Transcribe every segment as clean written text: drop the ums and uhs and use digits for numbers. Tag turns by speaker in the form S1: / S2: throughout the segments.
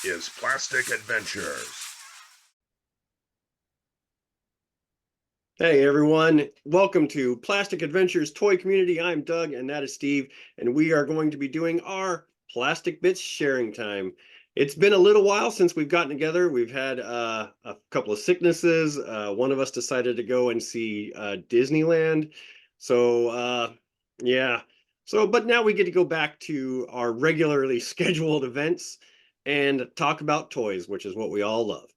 S1: is Plastic Adventures.
S2: Hey everyone, welcome to Plastic Adventures Toy Community. I'm Doug and that is Steve, and we are going to be doing our Plastic Bits sharing time. It's been a little while since we've gotten together. We've had a couple of sicknesses. One of us decided to go and see Disneyland. So yeah. But now we get to go back to our regularly scheduled events and talk about toys, which is what we all love.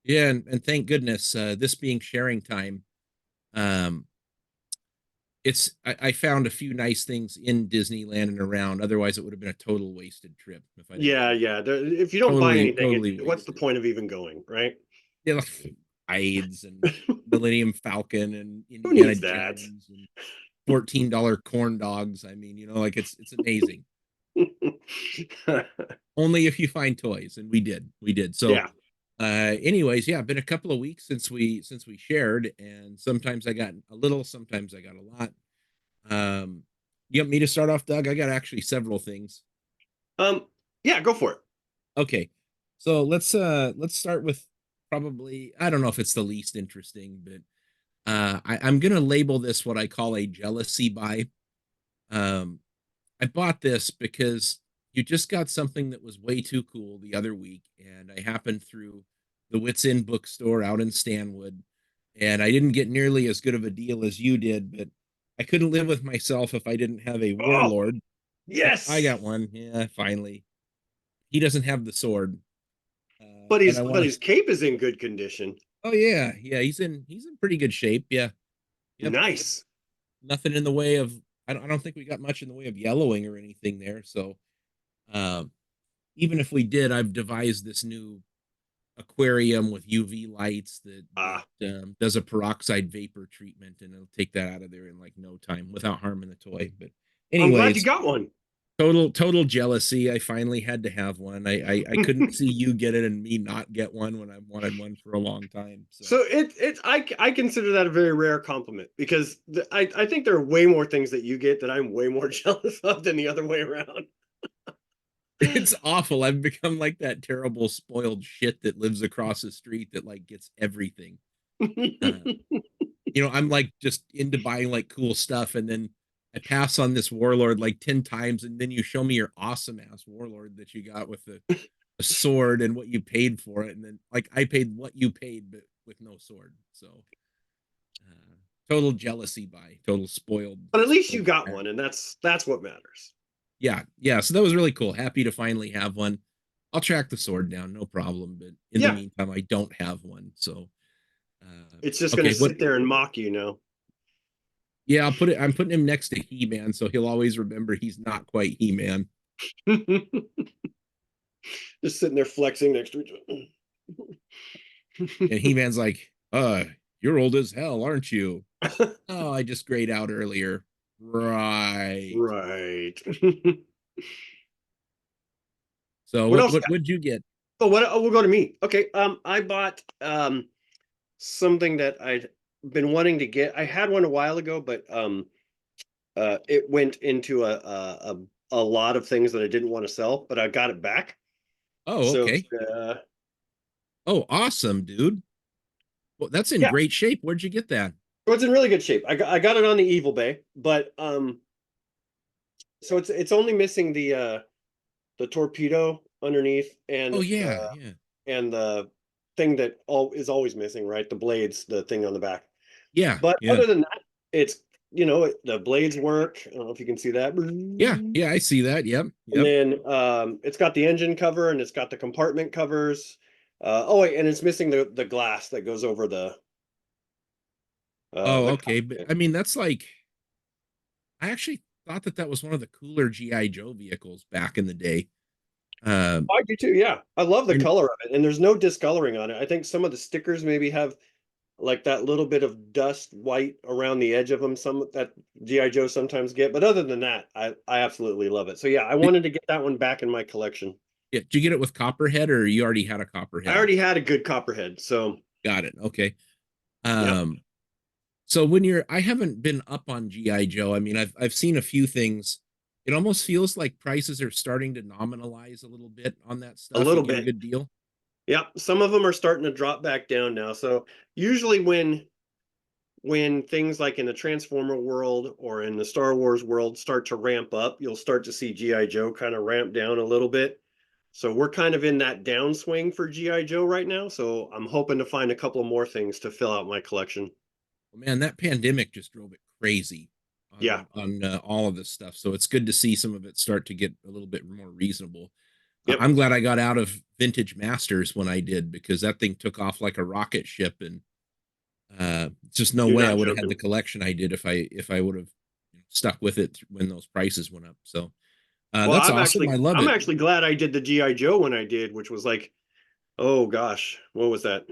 S3: Yeah, and thank goodness, this being sharing time, um, I found a few nice things in Disneyland and around. Otherwise, it would have been a total wasted trip if I didn't
S2: Yeah,
S3: go.
S2: yeah. If you don't buy
S3: Totally,
S2: anything,
S3: totally
S2: what's the
S3: wasted.
S2: point of even going, right?
S3: Yeah, like Aids and Millennium Falcon and
S2: Who
S3: Indiana
S2: needs that?
S3: Jones and $14 corn dogs. I mean, like it's amazing. Only if you find toys, and we did. So
S2: Yeah.
S3: anyways, yeah, been a couple of weeks since we shared, and sometimes I got a little, sometimes I got a lot. You want me to start off, Doug? I got actually several things.
S2: Um, yeah, go for it.
S3: Okay. So let's start with, probably, I don't know if it's the least interesting, but I'm gonna label this what I call a jealousy buy. Um I bought this because you just got something that was way too cool the other week, and I happened through the Wits End bookstore out in Stanwood, and I didn't get nearly as good of a deal as you did, but I couldn't live with myself if I didn't have a
S2: Oh,
S3: warlord. So I
S2: yes.
S3: got one. Yeah, finally. He doesn't have the sword,
S2: But
S3: but
S2: his
S3: I
S2: but
S3: want to.
S2: his cape is in good condition.
S3: Oh yeah, yeah. He's in pretty good shape. Yeah, yep.
S2: Nice.
S3: Nothing in the way of. I don't think we got much in the way of yellowing or anything there. So, um, even if we did, I've devised this new aquarium with UV lights
S2: Ah,
S3: that does a peroxide vapor treatment, and it'll take that out of there in like no time without harming the toy. But
S2: I'm glad you
S3: anyways,
S2: got one.
S3: total jealousy. I finally had to have one. I couldn't see you get it and me not get one when I wanted one for a long time. So
S2: So I consider that a very rare compliment because I think there are way more things that you get that I'm way more jealous of than the other way around.
S3: it's awful. I've become like that terrible spoiled shit that lives across the street that like gets everything. Uh, I'm like just into buying like cool stuff, and then I pass on this warlord like 10 times, and then you show me your awesome ass warlord that you got with the sword and what you paid for it, and then like I paid what you paid but with no sword. So total jealousy by total spoiled
S2: But at least you
S3: spoiled
S2: got
S3: brat.
S2: one, and that's what matters.
S3: Yeah, yeah, so that was really cool. Happy to finally have one. I'll track the sword down, no problem, but in the
S2: Yeah,
S3: meantime I don't have one. So
S2: it's just gonna
S3: okay, what.
S2: sit there and mock you now.
S3: Yeah, I'm putting him next to He-Man, so he'll always remember he's not quite He-Man.
S2: Just sitting there flexing next to each
S3: And He-Man's like, you're old as hell, aren't you?
S2: other.
S3: Oh, I just grayed out earlier. Right.
S2: Right.
S3: So
S2: What
S3: what
S2: else?
S3: what would you get?
S2: Oh, what? Oh, we'll go to me. Okay. I bought something that I'd been wanting to get. I had one a while ago, but it went into a lot of things that I didn't want to sell, but I got it back.
S3: Oh,
S2: So
S3: okay. Oh, awesome, dude. Well, that's in
S2: yeah,
S3: great shape. Where'd you get that?
S2: so it's in really good shape. I got it on the Evil Bay, but so it's only missing the torpedo underneath
S3: Oh yeah, yeah.
S2: and the thing that all is always missing, right? The blades, the thing on the back.
S3: Yeah,
S2: But
S3: yeah.
S2: other than that, it's the blades work. I don't know if you can see that.
S3: Yeah,
S2: And
S3: yeah, I see that. Yep, yep.
S2: then it's got the engine cover and it's got the compartment covers. Oh wait, and it's missing the glass that goes over
S3: Oh,
S2: the
S3: okay. But
S2: cockpit.
S3: I mean, that's like, I actually thought that was one of the cooler GI Joe vehicles back in the day. Um,
S2: I do too. Yeah, I love the
S3: and
S2: color of it, and there's no discoloring on it. I think some of the stickers maybe have like that little bit of dust white around the edge of them. Some that GI Joe sometimes get, but other than that, I absolutely love it. So yeah, I
S3: did,
S2: wanted to get that one back in my collection.
S3: yeah, did you get it with Copperhead, or you already had a
S2: I
S3: Copperhead?
S2: already had a good copperhead, so
S3: Got it. Okay.
S2: yeah.
S3: Um, so I haven't been up on GI Joe. I mean, I've seen a few things it almost feels like prices are starting to nominalize a little bit on that
S2: A
S3: stuff. You
S2: little
S3: get a
S2: bit.
S3: good deal.
S2: Yeah, some of them are starting to drop back down now. So usually when things like in the Transformer world or in the Star Wars world start to ramp up, you'll start to see GI Joe kind of ramp down a little bit. So we're kind of in that downswing for GI Joe right now. So I'm hoping to find a couple more things to fill out my collection.
S3: Well, man, that pandemic just drove it crazy
S2: Yeah.
S3: on all of this stuff. So it's good to see some of it start to get a little bit more reasonable.
S2: Yep.
S3: I'm glad I got out of Vintage Masters when I did, because that thing took off like a rocket ship, and just no
S2: You're
S3: way I
S2: not
S3: would have had the
S2: joking.
S3: collection I did if I would have stuck with it when those prices went up. So
S2: Well,
S3: that's awesome. I love
S2: I'm
S3: it.
S2: actually glad I did the GI Joe when I did, which was like, oh gosh, what was that?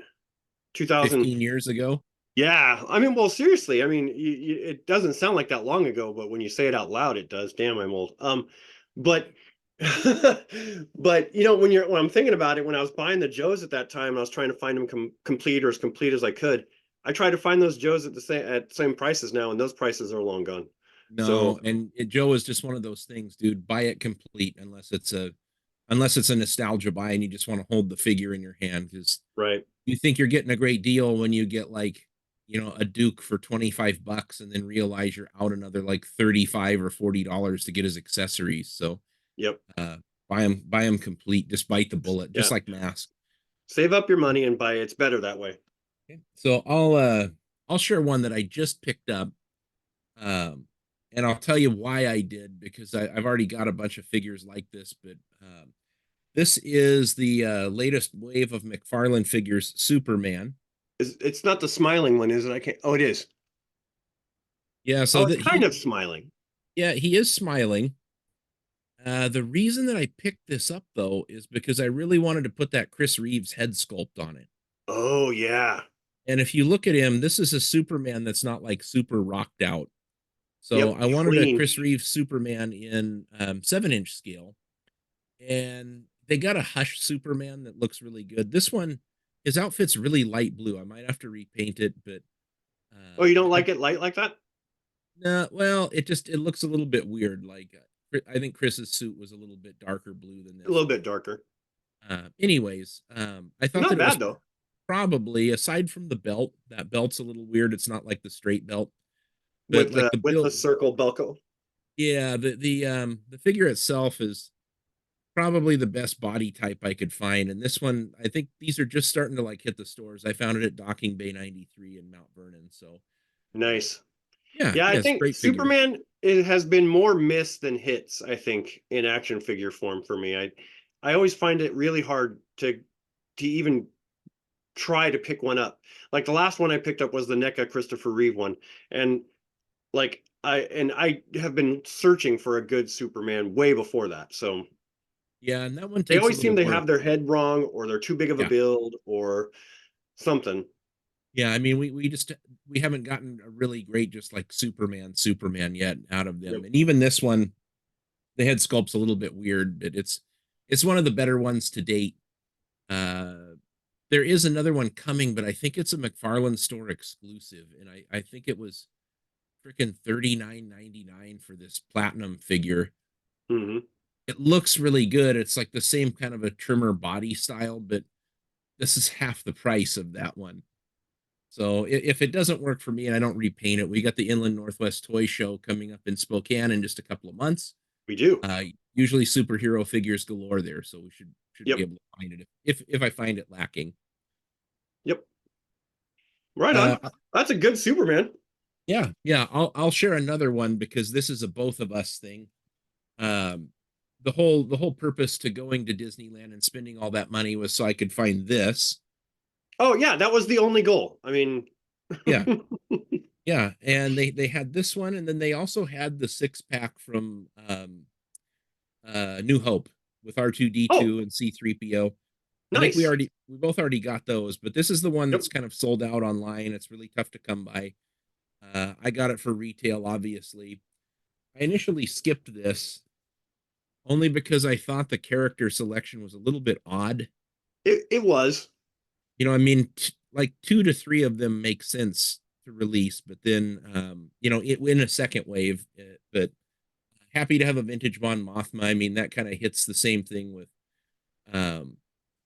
S2: 2000.
S3: 15 years ago.
S2: Yeah, I mean, well, seriously, I mean, it doesn't sound like that long ago, but when you say it out loud, it does. Damn, I'm old. But, but when I'm thinking about it, when I was buying the Joes at that time, I was trying to find them complete or as complete as I could. I tried to find those Joes at the same prices now, and those prices are long gone. So,
S3: No, and Joe is just one of those things, dude. Buy it complete unless it's a nostalgia buy and you just want to hold the figure in your hand, because
S2: right.
S3: you think you're getting a great deal when you get like, a Duke for 25 bucks and then realize you're out another like 35 or $40 to get his accessories. So
S2: Yep.
S3: uh buy them complete, just bite the bullet, just
S2: Yeah.
S3: like Mask.
S2: Save up your money and buy it. It's better that way.
S3: Okay. So I'll share one that I just picked up. Um and I'll tell you why I did, because I've already got a bunch of figures like this, but this is the latest wave of McFarlane figures, Superman.
S2: It's not the smiling one, is it? I can't. Oh, it is.
S3: Yeah,
S2: Oh,
S3: so
S2: it's
S3: that
S2: kind of smiling.
S3: he is smiling. The reason that I picked this up though is because I really wanted to put that Chris Reeves head sculpt on it.
S2: Oh, yeah.
S3: And if you look at him, this is a Superman that's not like super rocked out. So
S2: Yep.
S3: I wanted a
S2: Clean.
S3: Chris Reeves Superman in 7-inch scale, and they got a Hush Superman that looks really good. This one, his outfit's really light blue. I might have to repaint it, but
S2: Oh, you don't
S3: I
S2: like it light like that?
S3: no, well, it looks a little bit weird. Like I think Chris's suit was a little bit darker blue than
S2: A
S3: this,
S2: little
S3: but
S2: bit darker.
S3: anyways, I thought
S2: Not
S3: that it
S2: bad
S3: was
S2: though.
S3: probably, aside from the belt, that belt's a little weird. It's not like the straight belt, but
S2: With
S3: like
S2: the
S3: the
S2: with the
S3: build,
S2: circle belco.
S3: yeah, the figure itself is probably the best body type I could find. And this one, I think these are just starting to like hit the stores. I found it at Docking Bay 93 in Mount Vernon. So
S2: Nice.
S3: yeah,
S2: Yeah, I
S3: yeah, it's a
S2: think
S3: great figure.
S2: Superman it has been more miss than hits, I think, in action figure form for me. I always find it really hard to even try to pick one up. Like the last one I picked up was the NECA Christopher Reeve one. And I have been searching for a good Superman way before that. So
S3: Yeah, and that one
S2: they
S3: takes a
S2: always
S3: little
S2: seem they
S3: work.
S2: have their head wrong or they're too big of a
S3: Yeah.
S2: build or something.
S3: Yeah, I mean, we haven't gotten a really great just like Superman yet out of them.
S2: Yep.
S3: And even this one, the head sculpt's a little bit weird, but it's one of the better ones to date. Uh there is another one coming, but I think it's a McFarlane store exclusive, and I think it was freaking 39.99 for this platinum figure.
S2: Hmm.
S3: It looks really good. It's like the same kind of a trimmer body style, but this is half the price of that one. So if it doesn't work for me and I don't repaint it, we got the Inland Northwest Toy Show coming up in Spokane in just a couple of months.
S2: We do.
S3: Usually superhero figures galore there, so we should be
S2: Yep.
S3: able to find it if I find it lacking.
S2: Yep. Right on.
S3: Uh,
S2: That's a good Superman.
S3: yeah, I'll share another one because this is a both of us thing. Um, the whole purpose to going to Disneyland and spending all that money was so I could find this.
S2: Oh yeah, that was the only goal. I mean,
S3: Yeah, yeah, and they had this one, and then they also had the 6-pack from New Hope with
S2: oh,
S3: R2D2 and C3PO. I think
S2: nice.
S3: we both already got those, but this is the one
S2: Yep.
S3: that's kind of sold out online. It's really tough to come by. I got it for retail, obviously. I initially skipped this only because I thought the character selection was a little bit odd.
S2: It was.
S3: I mean, like 2 to 3 of them make sense to release, but then, in a second wave, but happy to have a vintage Mon Mothma. I mean, that kind of hits the same thing with um,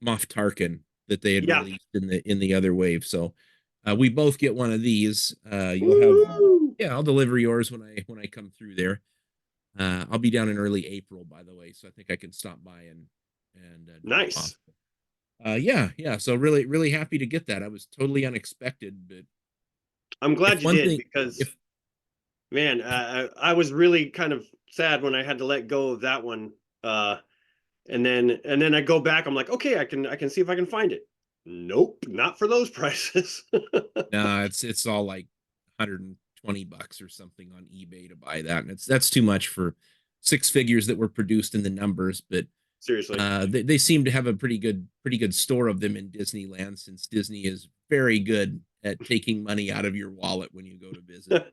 S3: Moff Tarkin that they had
S2: Yeah.
S3: released in the other wave. So we both get one of these. You'll have
S2: Woo!
S3: yeah, I'll deliver yours when I come through there. I'll be down in early April, by the way, so I think I can stop by and drop off.
S2: Nice.
S3: Yeah, yeah. So really, really happy to get that. I was totally unexpected, but
S2: I'm
S3: if
S2: glad you
S3: one
S2: did
S3: thing,
S2: because
S3: if
S2: man, I was really kind of sad when I had to let go of that one. And then I go back. I'm like, okay, I can see if I can find it. Nope, not for those prices.
S3: no, it's all like $120 or something on eBay to buy that, and that's too much for six figures that were produced in the numbers. But
S2: Seriously.
S3: they seem to have a pretty good store of them in Disneyland, since Disney is very good at taking money out of your wallet when you go to visit.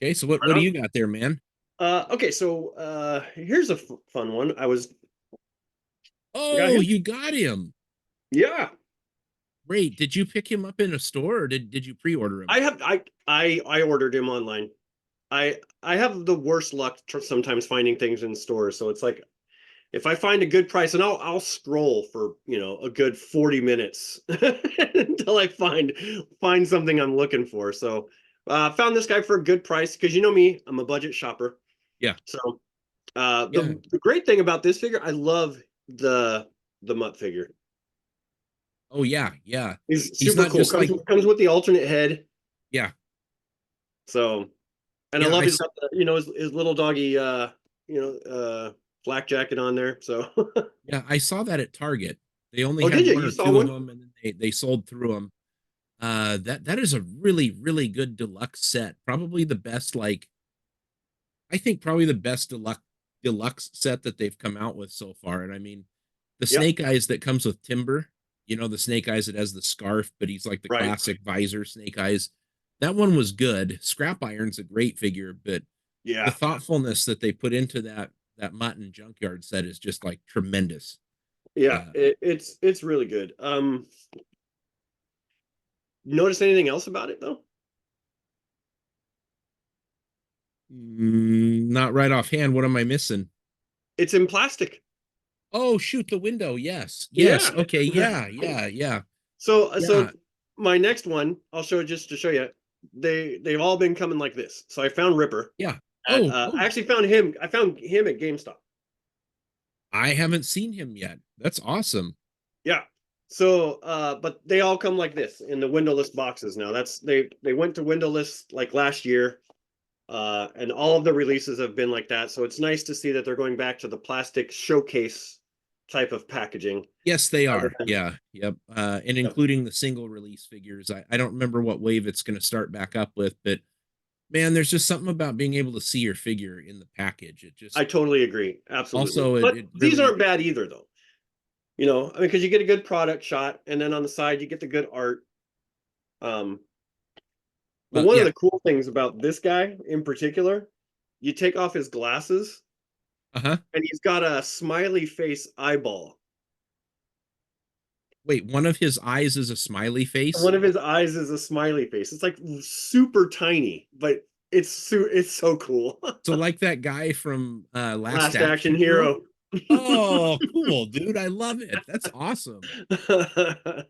S3: Okay, so what do you got there, man?
S2: Okay, so here's a fun one. I got
S3: Oh,
S2: him.
S3: you got him.
S2: Yeah,
S3: Great. Did you pick him up in a store, or did you pre-order him?
S2: I ordered him online. I have the worst luck sometimes finding things in stores, so it's like if I find a good price, and I'll scroll for a good 40 minutes until I find something I'm looking for. So found this guy for a good price because you know me, I'm a budget shopper.
S3: Yeah.
S2: So
S3: Yeah.
S2: the great thing about this figure, I love the Mutt figure.
S3: Oh yeah, yeah.
S2: He's
S3: He's
S2: super
S3: not
S2: cool.
S3: just
S2: Comes
S3: like
S2: comes with the alternate head.
S3: yeah.
S2: So and I
S3: Yeah,
S2: love
S3: I
S2: he's
S3: saw
S2: got his little doggy flak jacket on there. So
S3: yeah, I saw that at Target. They only
S2: oh, did
S3: had
S2: you?
S3: one
S2: You
S3: or
S2: saw
S3: two of
S2: one?
S3: them, and then they sold through them. That is a really really good deluxe set. Probably the best, like I think probably the best deluxe set that they've come out with so far. And I mean, the
S2: Yeah,
S3: Snake Eyes that comes with Timber, the Snake Eyes that has the scarf, but he's like the
S2: right.
S3: classic visor Snake Eyes. That one was good. Scrap Iron's a great figure, but the
S2: Yeah,
S3: thoughtfulness that they put into that Mutton Junkyard set is just like tremendous.
S2: yeah.
S3: Uh,
S2: It's really good. Notice anything else about it though?
S3: Not right offhand. What am I missing?
S2: It's in plastic.
S3: Oh, shoot, the window. Yes, yes.
S2: Yeah.
S3: Okay, yeah, yeah, yeah,
S2: So
S3: yeah,
S2: my next one, I'll show just to show you. They've all been coming like this. So I found Ripper
S3: yeah.
S2: at
S3: Oh, oh,
S2: I actually found him. I found him at GameStop.
S3: I haven't seen him yet. That's awesome.
S2: Yeah. So but they all come like this in the windowless boxes now. They went to windowless like last year. And all of the releases have been like that. So it's nice to see that they're going back to the plastic showcase type of packaging.
S3: Yes, they are.
S2: Than,
S3: Yeah, yep. And
S2: yep.
S3: including the single release figures. I don't remember what wave it's going to start back up with, but man, there's just something about being able to see your figure in the package. It just
S2: I totally agree. Absolutely.
S3: also
S2: But
S3: it
S2: these
S3: really
S2: aren't bad either, though. I mean, because you get a good product shot, and then on the side you get the good art. Um, but
S3: well,
S2: one of
S3: yeah.
S2: the cool things about this guy in particular, you take off his glasses,
S3: Uh-huh.
S2: and he's got a smiley face eyeball.
S3: Wait, one of his eyes is a smiley face?
S2: One of his eyes is a smiley face. It's like super tiny, but it's so cool.
S3: So like that guy from Last
S2: Last
S3: Action
S2: Action
S3: Hero?
S2: Hero.
S3: Oh, cool, dude. I love it. That's awesome.
S2: That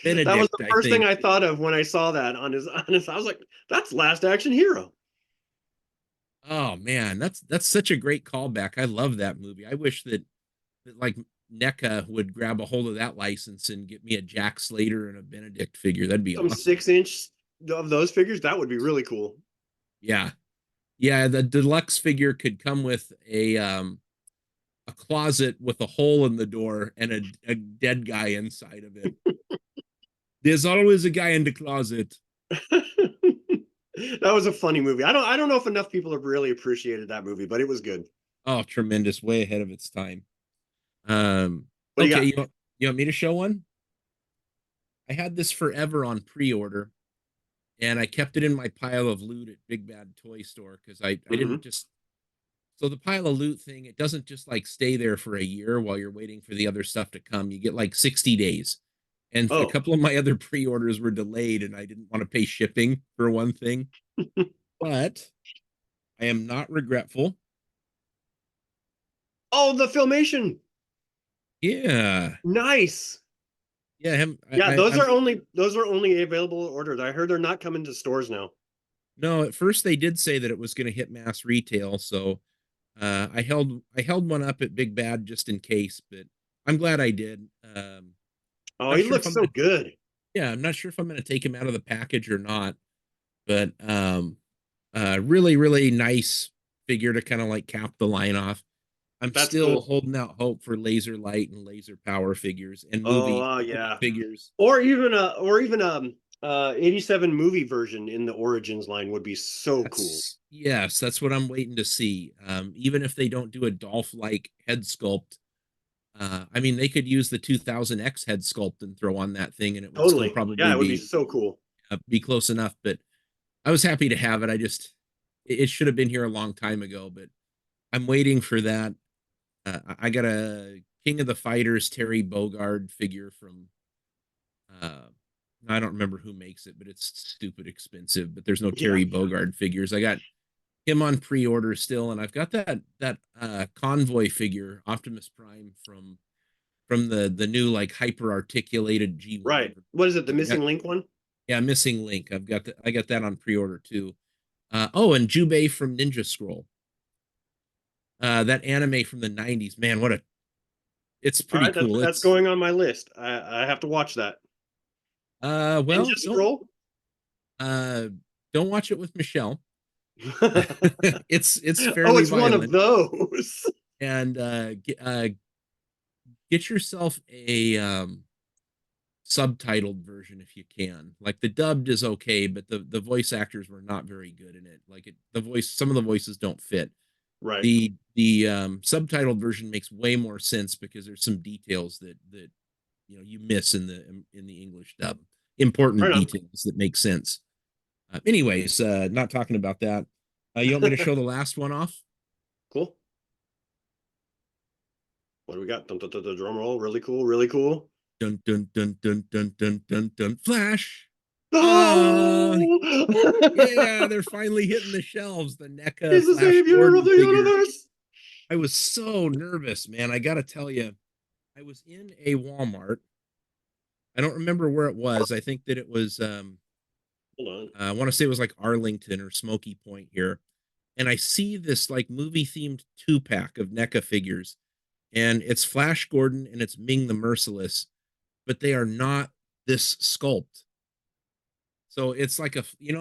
S2: was
S3: Benedict,
S2: the
S3: I
S2: first thing
S3: think.
S2: I thought of when I saw that on his. I was like, "That's Last Action Hero."
S3: Oh man, that's such a great callback. I love that movie. I wish that like NECA would grab a hold of that license and get me a Jack Slater and a Benedict figure. That'd be
S2: Some
S3: awesome.
S2: 6-inch of those figures. That would be really cool.
S3: Yeah. Yeah, the deluxe figure could come with a closet with a hole in the door and a dead guy inside of it. There's always a guy in the closet.
S2: That was a funny movie. I don't know if enough people have really appreciated that movie, but it was good.
S3: Oh, tremendous, way ahead of its time.
S2: What do you
S3: Okay,
S2: got?
S3: you want me to show one? I had this forever on pre-order, and I kept it in my pile of loot at Big Bad Toy Store because I didn't
S2: Hmm.
S3: just so the pile of loot thing, it doesn't just like stay there for a year while you're waiting for the other stuff to come. You get like 60 days. And a
S2: Oh,
S3: couple of my other pre-orders were delayed, and I didn't want to pay shipping for one thing. But I am not regretful.
S2: Oh, the Filmation.
S3: Yeah.
S2: Nice.
S3: Yeah, him.
S2: Yeah, those
S3: I'm
S2: are only available orders. I heard they're not coming to stores now.
S3: no. At first, they did say that it was going to hit mass retail, so I held one up at Big Bad just in case. But I'm glad I did.
S2: Oh,
S3: Not
S2: he
S3: sure if
S2: looks
S3: I'm
S2: so
S3: gonna.
S2: good.
S3: Yeah, I'm not sure if I'm gonna take him out of the package or not. But really, really nice figure to kind of like cap the line off. I'm
S2: That's
S3: still
S2: cool.
S3: holding out hope for laser light and laser power figures and
S2: Oh,
S3: movie
S2: yeah.
S3: figures.
S2: Or even 87 movie version in the Origins line would be so cool.
S3: That's what I'm waiting to see. Even if they don't do a Dolph like head sculpt, I mean, they could use the 2000X head sculpt and throw on that thing, and it would still
S2: Totally. Yeah,
S3: probably
S2: it would be so cool.
S3: be close enough. But I was happy to have it. It should have been here a long time ago, but I'm waiting for that. I got a King of the Fighters Terry Bogard figure from uh, I don't remember who makes it, but it's stupid expensive. But there's no
S2: Yeah.
S3: Terry Bogard figures. I got him on pre-order still, and I've got that Convoy figure, Optimus Prime from the new like hyper articulated G1.
S2: Right. What is it? The
S3: I got
S2: Missing Link one?
S3: Yeah, Missing Link. I got that on pre-order too. Oh, and Jubei from Ninja Scroll. That anime from the 90s. Man, it's
S2: All
S3: pretty
S2: right,
S3: cool.
S2: that's
S3: It's
S2: going on my list. I have to watch that.
S3: well,
S2: Ninja Scroll?
S3: uh don't watch it with Michelle.
S2: Oh,
S3: It's fairly
S2: it's one of
S3: violent,
S2: those.
S3: and get yourself a subtitled version if you can. Like the dubbed is okay, but the voice actors were not very good in it. Like some of the voices don't fit.
S2: Right.
S3: The subtitled version makes way more sense because there's some details that you miss in the English dub. Important
S2: Right on.
S3: details that make sense. Anyways, not talking about that. You want me to show the last one off?
S2: Cool. What do we got? Dun, dun, dun, dun, drum roll. Really cool. Really cool.
S3: Dun dun dun dun dun dun dun dun. Flash.
S2: Oh,
S3: Yeah, they're finally hitting the shelves. The NECA
S2: he's the
S3: Flash
S2: savior of
S3: Gordon
S2: the
S3: figure.
S2: universe.
S3: I was so nervous, man. I gotta tell you, I was in a Walmart. I don't remember where it was. I think that it was
S2: Hold on.
S3: I want to say it was like Arlington or Smoky Point here. And I see this like movie themed 2-pack of NECA figures, and it's Flash Gordon and it's Ming the Merciless, but they are not this sculpt. So it's like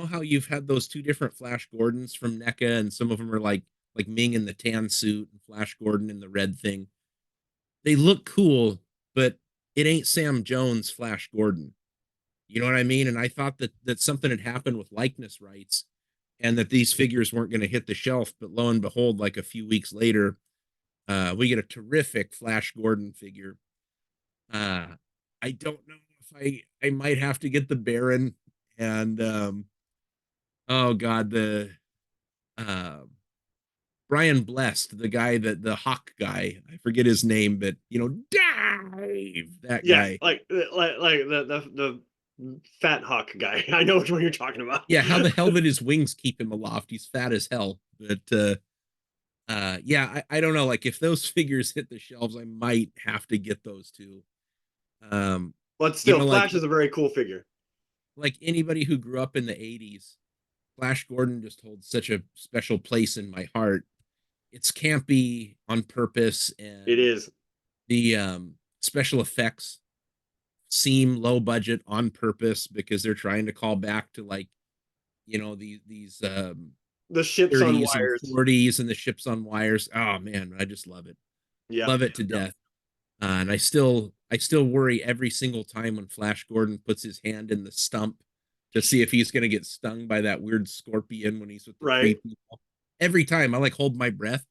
S3: how you've had those two different Flash Gordons from NECA, and some of them are like Ming in the tan suit and Flash Gordon in the red thing. They look cool, but it ain't Sam Jones Flash Gordon. You know what I mean? And I thought that something had happened with likeness rights and that these figures weren't going to hit the shelf. But lo and behold, like a few weeks later, we get a terrific Flash Gordon figure. I don't know if I might have to get the Baron and oh god, the uh, Brian Blessed, the guy the Hawk guy. I forget his name, but dive that
S2: Yeah,
S3: guy.
S2: like the fat hawk guy. I know which one you're talking about.
S3: Yeah, how the hell did his wings keep him aloft? He's fat as hell. But yeah, I don't know. Like if those figures hit the shelves, I might have to get those too.
S2: But still,
S3: like
S2: Flash is a very cool figure.
S3: Like anybody who grew up in the 80s, Flash Gordon just holds such a special place in my heart. It's campy on purpose, and
S2: It is.
S3: the special effects seem low budget on purpose because they're trying to call back to like these
S2: The ships
S3: 30s
S2: on
S3: and
S2: wires.
S3: 40s and the ships on wires. Oh man, I just love it.
S2: Yeah.
S3: Love it to death. And I still worry every single time when Flash Gordon puts his hand in the stump to see if he's going to get stung by that weird scorpion when he's with the
S2: Right.
S3: people. Every time I like hold my breath.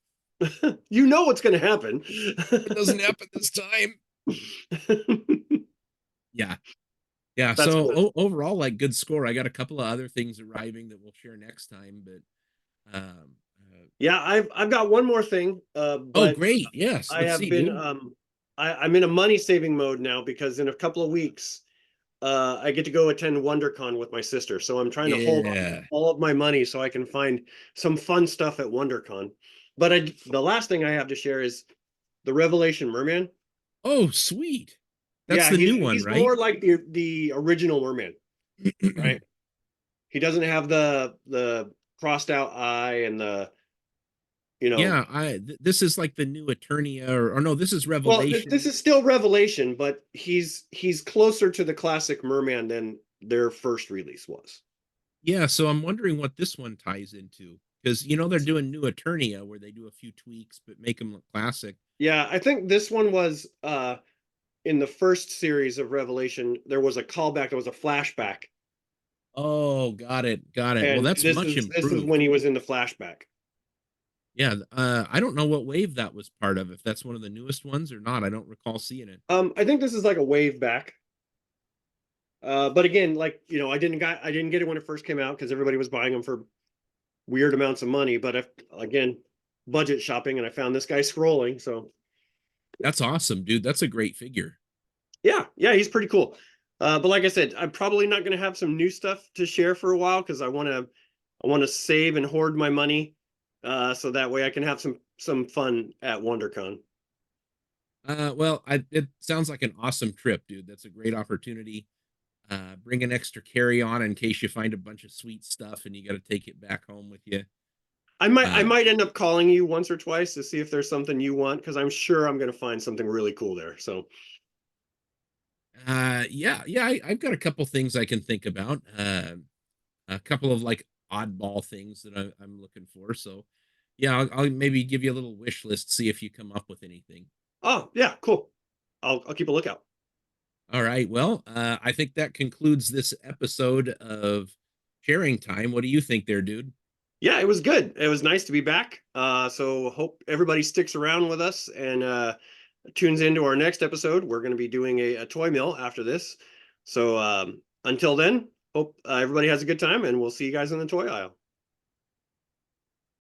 S2: You know what's going to happen.
S3: It doesn't happen this time. Yeah.
S2: That's
S3: so
S2: cool.
S3: overall, like good score. I got a couple of other things arriving that we'll share next time, but
S2: yeah, I've got one more thing.
S3: oh great, yes.
S2: I have been I'm in a money saving mode now because in a couple of weeks I get to go attend WonderCon with my sister. So I'm trying to hold
S3: Yeah.
S2: all of my money so I can find some fun stuff at WonderCon. But the last thing I have to share is the Revelation Merman.
S3: Oh, sweet. That's
S2: Yeah,
S3: the new one,
S2: he's
S3: right?
S2: more like the original Merman, right? He doesn't have the crossed out eye and the, you know,
S3: Yeah, this is like the new Eternia, or no, this is
S2: well,
S3: Revelation.
S2: this is still Revelation, but he's closer to the classic Merman than their first release was.
S3: Yeah, so I'm wondering what this one ties into, because they're doing new Eternia where they do a few tweaks but make them look classic.
S2: Yeah, I think this one was in the first series of Revelation, there was a callback, there was a flashback.
S3: Oh, got it, got it. Well,
S2: And
S3: that's much
S2: this is when
S3: improved.
S2: he was in the flashback.
S3: Yeah, I don't know what wave that was part of, if that's one of the newest ones or not. I don't recall seeing it.
S2: I think this is like a wave back. But again, like, I didn't get it when it first came out because everybody was buying them for weird amounts of money. But if, again, budget shopping, and I found this guy scrolling. So
S3: That's awesome, dude. That's a great figure.
S2: yeah, he's pretty cool. But like I said, I'm probably not going to have some new stuff to share for a while because I want to save and hoard my money, so that way I can have some fun at WonderCon.
S3: Well, it sounds like an awesome trip, dude. That's a great opportunity. Bring an extra carry on in case you find a bunch of sweet stuff and you got to take it back home with you.
S2: I
S3: Uh,
S2: might end up calling you once or twice to see if there's something you want because I'm sure I'm going to find something really cool there. So
S3: yeah, I've got a couple things I can think about. A couple of like oddball things that I'm looking for. So, yeah, I'll maybe give you a little wish list, see if you come up with anything.
S2: oh yeah, cool. I'll keep a lookout.
S3: All right. Well, I think that concludes this episode of Sharing Time. What do you think, there, dude?
S2: Yeah, it was good. It was nice to be back. So hope everybody sticks around with us and tunes into our next episode. We're going to be doing a toy mill after this. So until then, hope everybody has a good time, and we'll see you guys in the toy aisle.